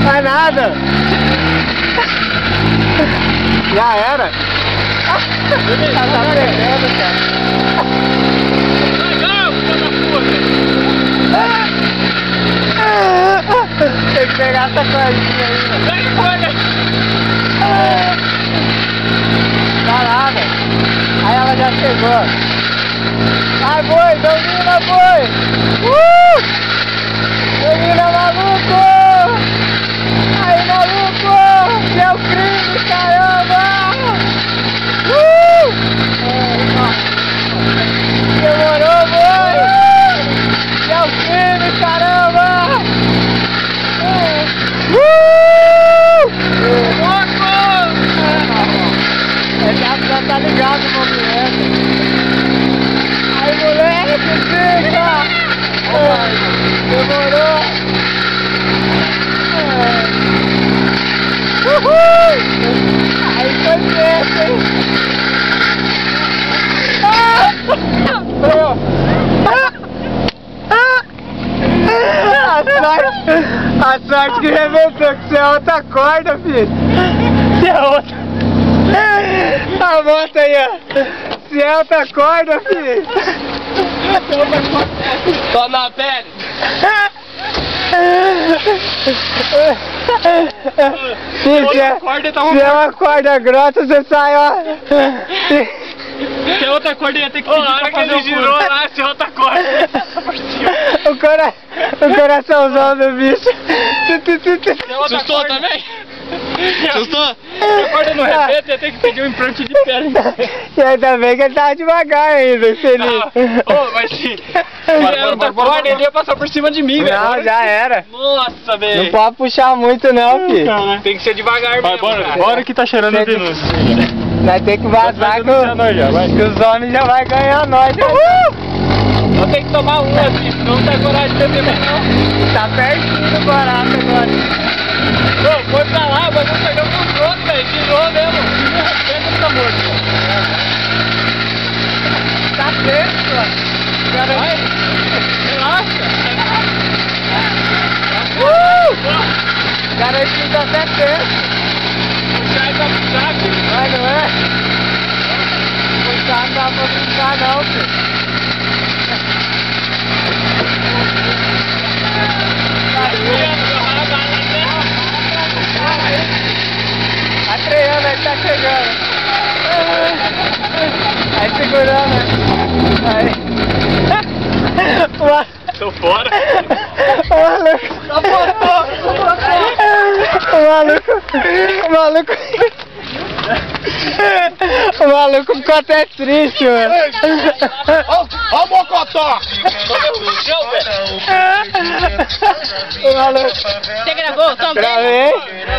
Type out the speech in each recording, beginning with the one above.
Vai nada. Já era. Tá pegando, cara. Tem que pegar essa cordinha aí, mano. Vai lá, velho. Aí ela já chegou. Vai, boi, domina, boi. Domina, maluco. Aí, maluco. Que é o crime, caramba. Demorou, boi. Que é o crime, caramba. Já tá ligado no movimento. Aí, moleque, fica! Demorou! Uhul! Aí foi certo, hein? A sorte que rebentou, que você é outra corda, filho! Você é outra! A moto aí, ó! Se é outra corda, filho! Tô na pele! Se é uma corda grossa, você sai, ó! Se é outra corda, ia ter que pedir pra fazer o girou lá, se é outra corda! O coraçãozão do bicho! Assustou também? Assustou? Se a corda não repete, ia ter que pedir um implante de pele. E ainda bem que ele tava devagar ainda, feliz. Mas sim. Se é outra corda, ele ia passar por cima de mim, velho. Não, já era. Nossa, velho. Não pode puxar muito não, filho. Tem que ser devagar mesmo. Bora que tá cheirando a denúncia. Nós temos que vazar que os homens já vai ganhar nós. Eu tenho que tomar uma, assim, senão não tem coragem de beber mais não. Tá pertinho do barato agora. Pô, foi pra lá, mas não pegou o controle, velho. Girou mesmo. Me respeita, pelo amor de Deus. Tá perto, mano. Vai. Relaxa. Garantido até perto. Sai da puxada. Mas não é? Puxar não dá pra brincar não, filho. Tá freando, ele tá chegando. Aí segurando. Aí. Tô fora. O maluco ficou até triste, mano. Ó o mocotó! O maluco... Você gravou? Gravei.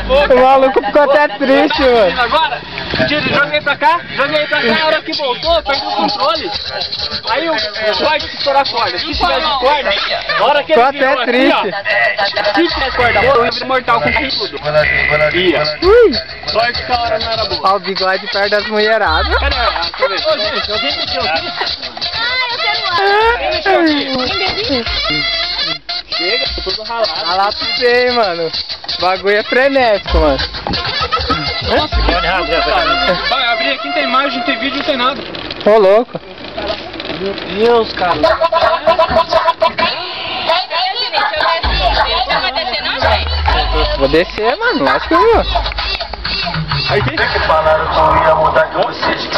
O maluco ficou até triste, mano. Agora, joguei pra cá, a hora que voltou, perdi o controle. Aí o corte estourou a corda. Se tiver de corda, a hora que ele ficou até triste. Se tiver corda boa, eu mortal com tudo. Ia. Sorte que a hora não era boa. Olha o bigode perto das mulheradas. Cadê? Alguém mexeu aqui? Chega, tô todo ralado. Ralado pra você, hein, mano. O bagulho é frenético, mano. Nossa, que cara. Vai abrir aqui, não tem imagem, não tem vídeo, não tem nada. Ô, louco. Meu Deus, cara. Vou descer, mano. Acho que eu vou. Aí, que falaram que eu ia mudar de vocês.